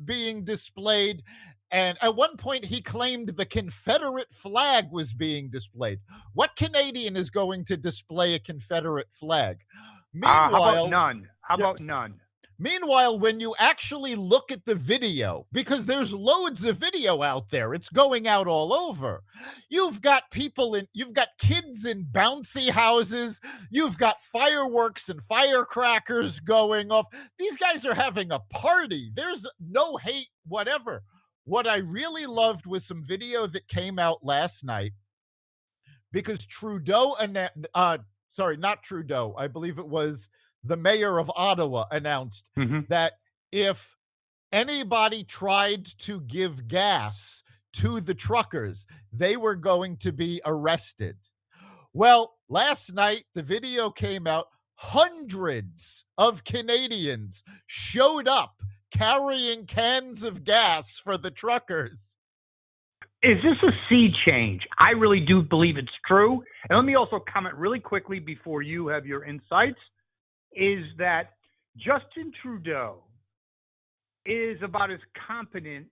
being displayed. And at one point, he claimed the Confederate flag was being displayed. What Canadian is going to display a Confederate flag? How about Meanwhile, none? How yeah, about none? Meanwhile, when you actually look at the video, because there's loads of video out there, it's going out all over. You've got kids in bouncy houses, you've got fireworks and firecrackers going off. These guys are having a party. There's no hate, whatever. What I really loved was some video that came out last night because sorry, not Trudeau, I believe it was the mayor of Ottawa announced Hmm. that if anybody tried to give gas to the truckers, they were going to be arrested. Well, last night the video came out. Hundreds of Canadians showed up carrying cans of gas for the truckers. Is this a sea change? I really do believe it's true. And let me also comment really quickly before you have your insights, is that Justin Trudeau is about as competent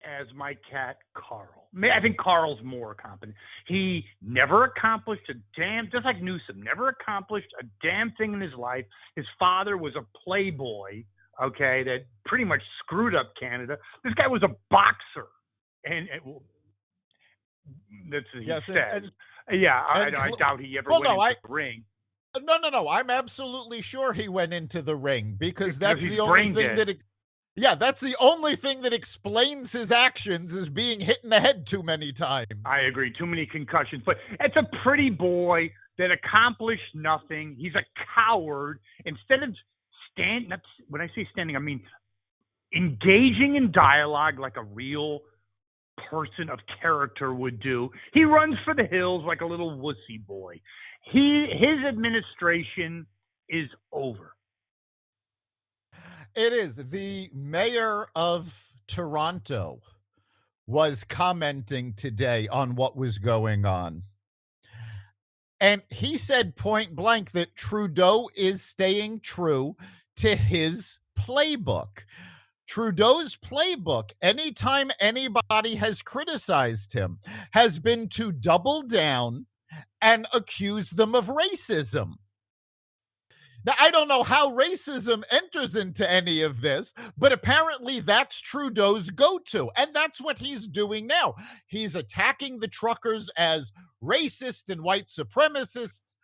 as my cat Carl. I think Carl's more competent. He never accomplished a damn, just like Newsom, never accomplished a damn thing in his life. His father was a playboy, okay, that pretty much screwed up Canada. This guy was a boxer, and that's what he Yes, says. Yeah, I doubt he ever went into the ring. No. I'm absolutely sure he went into the ring because that's he's the only brain thing dead. that's the only thing that explains his actions is being hit in the head too many times. I agree. Too many concussions. But it's a pretty boy that accomplished nothing. He's a coward. Instead of when I say standing, I mean engaging in dialogue like a real person of character would do. He runs for the hills like a little wussy boy. His administration is over. It is. The mayor of Toronto was commenting today on what was going on. And he said point blank that Trudeau is staying true to his playbook. Trudeau's playbook, anytime anybody has criticized him, has been to double down and accuse them of racism. Now, I don't know how racism enters into any of this, but apparently that's Trudeau's go-to, and that's what he's doing now. He's attacking the truckers as racist and white supremacists,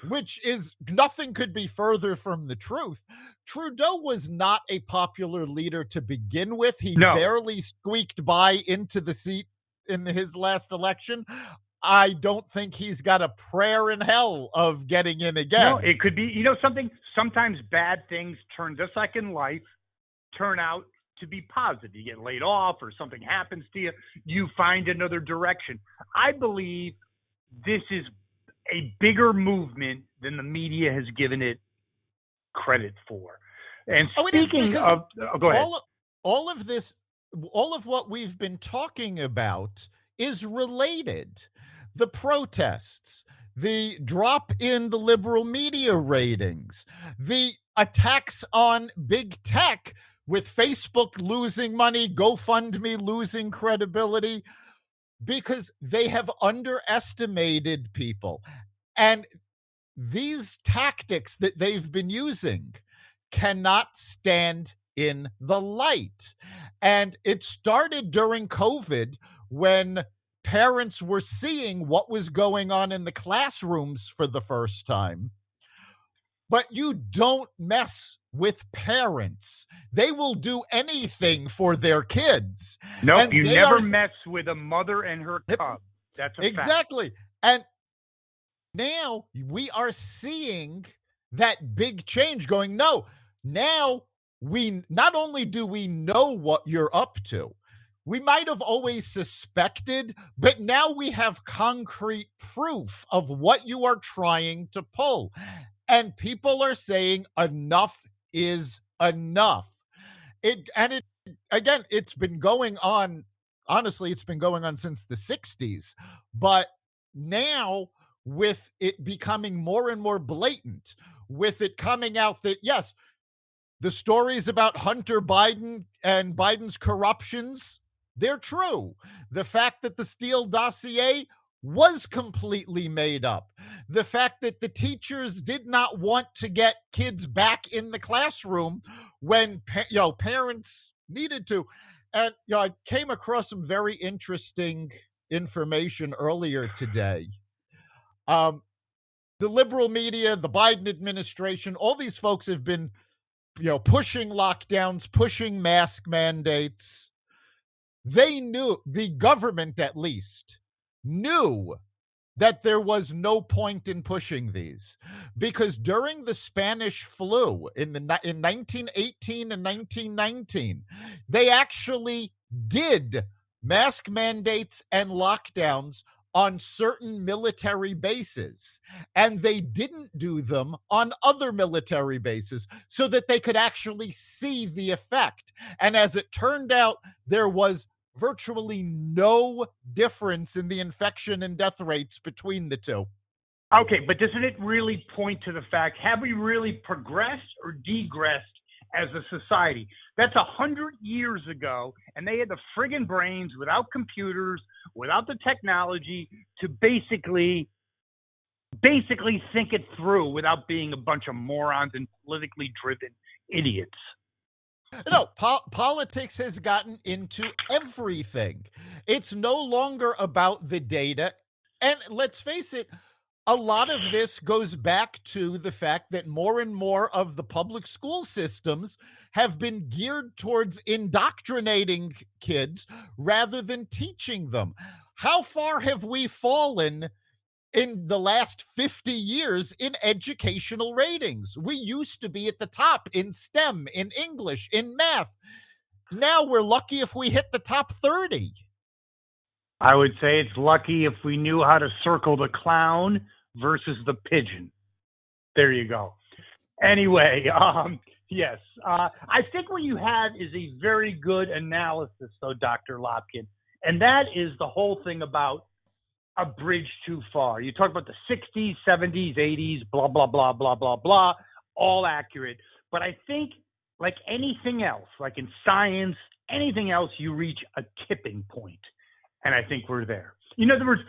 which is nothing could be further from the truth. Trudeau was not a popular leader to begin with. He barely squeaked by into the seat in his last election. I don't think he's got a prayer in hell of getting in again. No, it could be, something. Sometimes bad things just like in life, turn out to be positive. You get laid off or something happens to you, you find another direction. I believe this is a bigger movement than the media has given it credit for. And speaking of, go ahead. All of what we've been talking about is related. The protests, the drop in the liberal media ratings, the attacks on big tech with Facebook losing money, GoFundMe losing credibility, because they have underestimated people. And these tactics that they've been using cannot stand in the light. And it started during COVID when parents were seeing what was going on in the classrooms for the first time. But you don't mess with parents. They will do anything for their kids. No, you never mess with a mother and her cub. That's a exactly. fact. And now we are seeing that big change going, no, now we not only do we know what you're up to, we might have always suspected, but now we have concrete proof of what you are trying to pull. And people are saying enough is enough. It's been going on. Honestly, it's been going on since the 60s. But now, with it becoming more and more blatant, with it coming out that, yes, The stories about Hunter Biden and Biden's corruptions, they're true. The fact that the Steele dossier was completely made up. The fact that the teachers did not want to get kids back in the classroom when parents needed to. And I came across some very interesting information earlier today. Um, the liberal media, the Biden administration, all these folks have been pushing lockdowns, pushing mask mandates. They knew, the government at least knew, that there was no point in pushing these, because during the Spanish flu in 1918 and 1919, they actually did mask mandates and lockdowns on certain military bases, and they didn't do them on other military bases so that they could actually see the effect. And as it turned out, there was virtually no difference in the infection and death rates between the two. Okay, but doesn't it really point to the fact, have we really progressed or degressed as a society? That's 100 years ago, and they had the friggin' brains without computers, without the technology to basically think it through without being a bunch of morons and politically driven idiots. No, politics has gotten into everything. It's no longer about the data. And let's face it, a lot of this goes back to the fact that more and more of the public school systems have been geared towards indoctrinating kids rather than teaching them. How far have we fallen in the last 50 years in educational ratings? We used to be at the top in STEM, in English, in math. Now we're lucky if we hit the top 30. I would say it's lucky if we knew how to circle the clown versus the pigeon. There you go. Anyway, yes. I think what you have is a very good analysis, though, Dr. Lopkin, and that is the whole thing about a bridge too far. You talk about the 60s, 70s, 80s, blah, blah, blah, blah, blah, blah, all accurate. But I think, like anything else, like in science, anything else, you reach a tipping point. And I think we're there. In other words,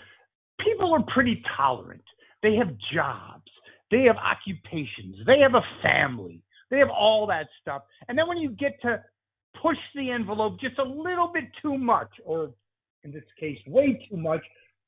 people are pretty tolerant. They have jobs. They have occupations. They have a family. They have all that stuff. And then when you get to push the envelope just a little bit too much, or in this case, way too much,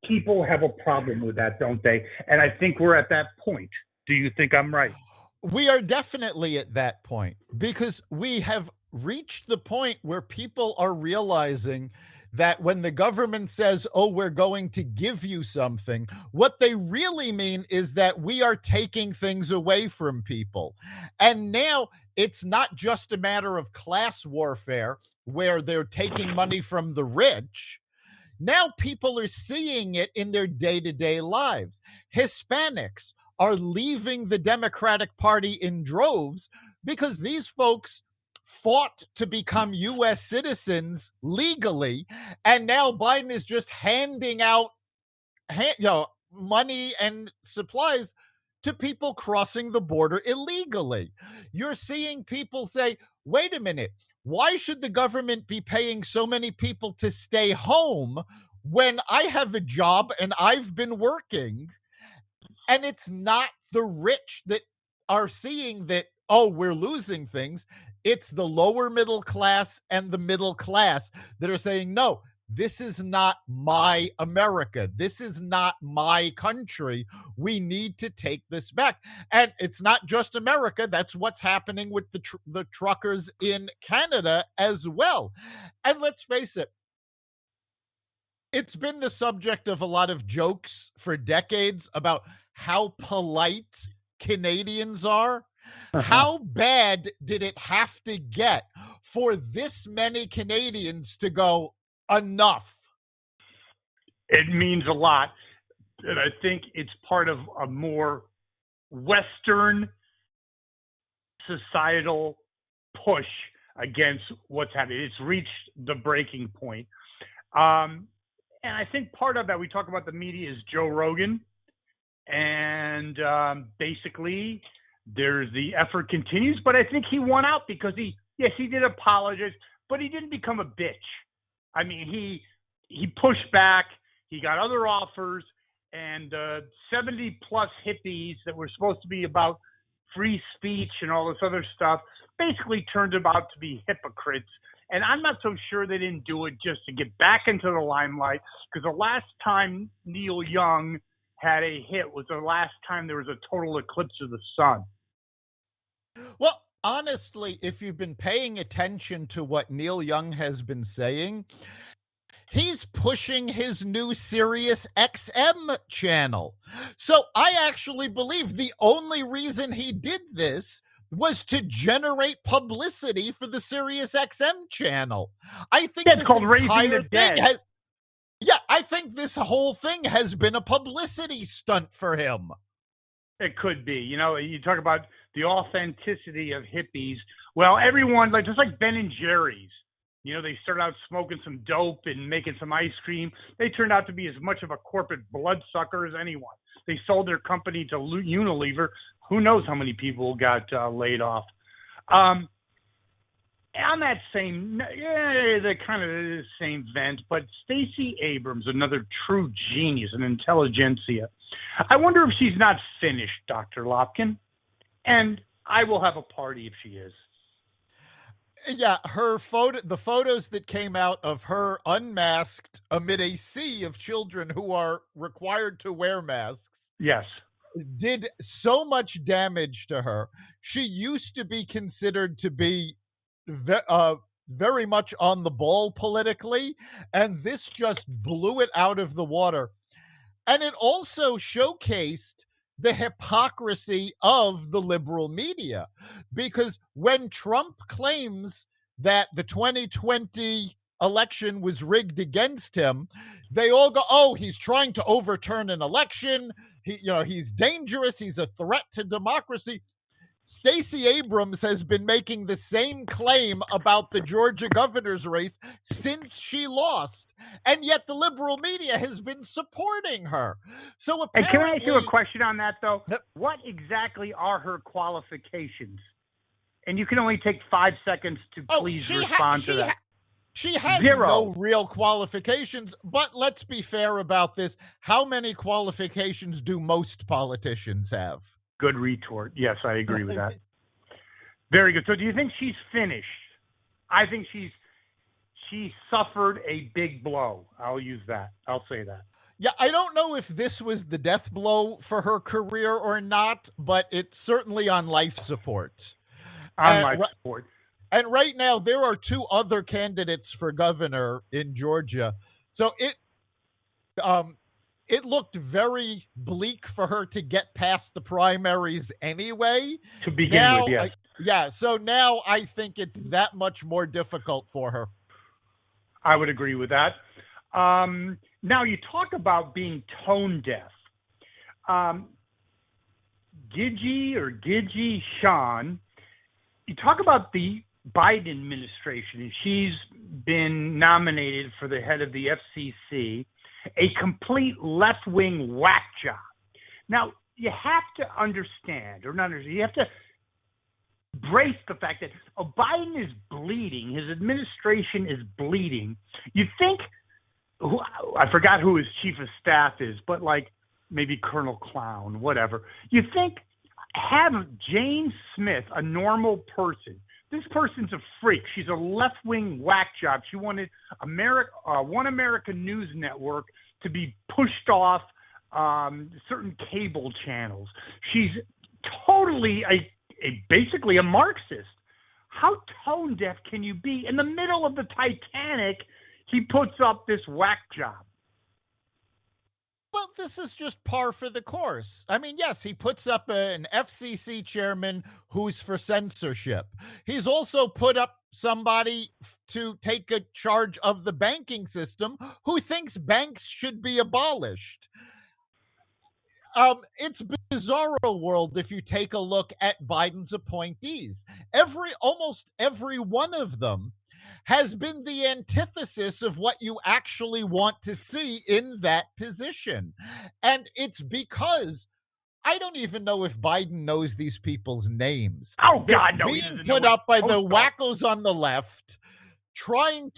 people have a problem with that, don't they? And I think we're at that point. Do you think I'm right? We are definitely at that point, because we have reached the point where people are realizing that when the government says, oh, we're going to give you something, what they really mean is that we are taking things away from people. And now it's not just a matter of class warfare where they're taking money from the rich. Now people are seeing it in their day-to-day lives. Hispanics are leaving the Democratic Party in droves because these folks fought to become US citizens legally, and now Biden is just handing out money and supplies to people crossing the border illegally. You're seeing people say, wait a minute, why should the government be paying so many people to stay home when I have a job and I've been working? And it's not the rich that are seeing that, oh, we're losing things. It's the lower middle class and the middle class that are saying, no, this is not my America. This is not my country. We need to take this back. And it's not just America. That's what's happening with the truckers in Canada as well. And let's face it, it's been the subject of a lot of jokes for decades about how polite Canadians are. How bad did it have to get for this many Canadians to go, enough? It means a lot. And I think it's part of a more Western societal push against what's happening. It's reached the breaking point. And I think part of that, we talk about the media, is Joe Rogan. And basically, There's the effort continues, but I think he won out because yes, he did apologize, but he didn't become a bitch. I mean, he pushed back. He got other offers, and 70 plus hippies that were supposed to be about free speech and all this other stuff basically turned out to be hypocrites. And I'm not so sure they didn't do it just to get back into the limelight, because the last time Neil Young had a hit was the last time there was a total eclipse of the sun. Well, honestly, if you've been paying attention to what Neil Young has been saying, he's pushing his new Sirius XM channel. So I actually believe the only reason he did this was to generate publicity for the Sirius XM channel. I think Yeah, it's this called Raising entire the thing Dead. has, yeah, I think this whole thing has been a publicity stunt for him. It could be. You know, you talk about the authenticity of hippies. Well, everyone, like just like Ben and Jerry's, you know, they started out smoking some dope and making some ice cream. They turned out to be as much of a corporate bloodsucker as anyone. They sold their company to Unilever. Who knows how many people got laid off? On that same, the kind of the same vent, but Stacey Abrams, another true genius, an intelligentsia. I wonder if she's not finished, Dr. Lopkin. And I will have a party if she is. Yeah, the photos that came out of her unmasked amid a sea of children who are required to wear masks Yes. did so much damage to her. She used to be considered to be very much on the ball politically, and this just blew it out of the water. And it also showcased the hypocrisy of the liberal media, because when Trump claims that the 2020 election was rigged against him, they all go, "Oh, he's trying to overturn an election. He's dangerous. He's a threat to democracy." Stacey Abrams has been making the same claim about the Georgia governor's race since she lost, and yet the liberal media has been supporting her. So And can I ask you a apparently, question on that, though? Yep. What exactly are her qualifications? And you can only take 5 seconds to please respond to that. She has Zero. no real qualifications, but let's be fair about this. How many qualifications do most politicians have? Good retort. Yes, I agree with that. Very good. So do you think she's finished? I think she suffered a big blow. I'll use that. I'll say that. Yeah, I don't know if this was the death blow for her career or not, but it's certainly on life support. On life support. And right now, there are two other candidates for governor in Georgia. So it looked very bleak for her to get past the primaries anyway. To begin with, yes. So now I think it's that much more difficult for her. I would agree with that. Now, you talk about being tone deaf. Gidgey Sean, you talk about the Biden administration, and she's been nominated for the head of the FCC, a complete left-wing whack job. Now, you have to understand, or not understand, you have to brace the fact that Biden is bleeding, his administration is bleeding. You think, I forgot who his chief of staff is, but like maybe Colonel Clown, whatever. You think, have Jane Smith, a normal person. This person's a freak. She's a left-wing whack job. She wanted One American News Network to be pushed off certain cable channels. She's totally basically a Marxist. How tone deaf can you be? In the middle of the Titanic, he puts up this whack job. Well, this is just par for the course. I mean, yes, he puts up an FCC chairman who's for censorship. He's also put up somebody to take a charge of the banking system who thinks banks should be abolished. It's bizarro world if you take a look at Biden's appointees. Almost every one of them has been the antithesis of what you actually want to see in that position. And it's because I don't even know if Biden knows these people's names. Oh They're God, no, he being doesn't know put what up by the posts are. wackos on the left, trying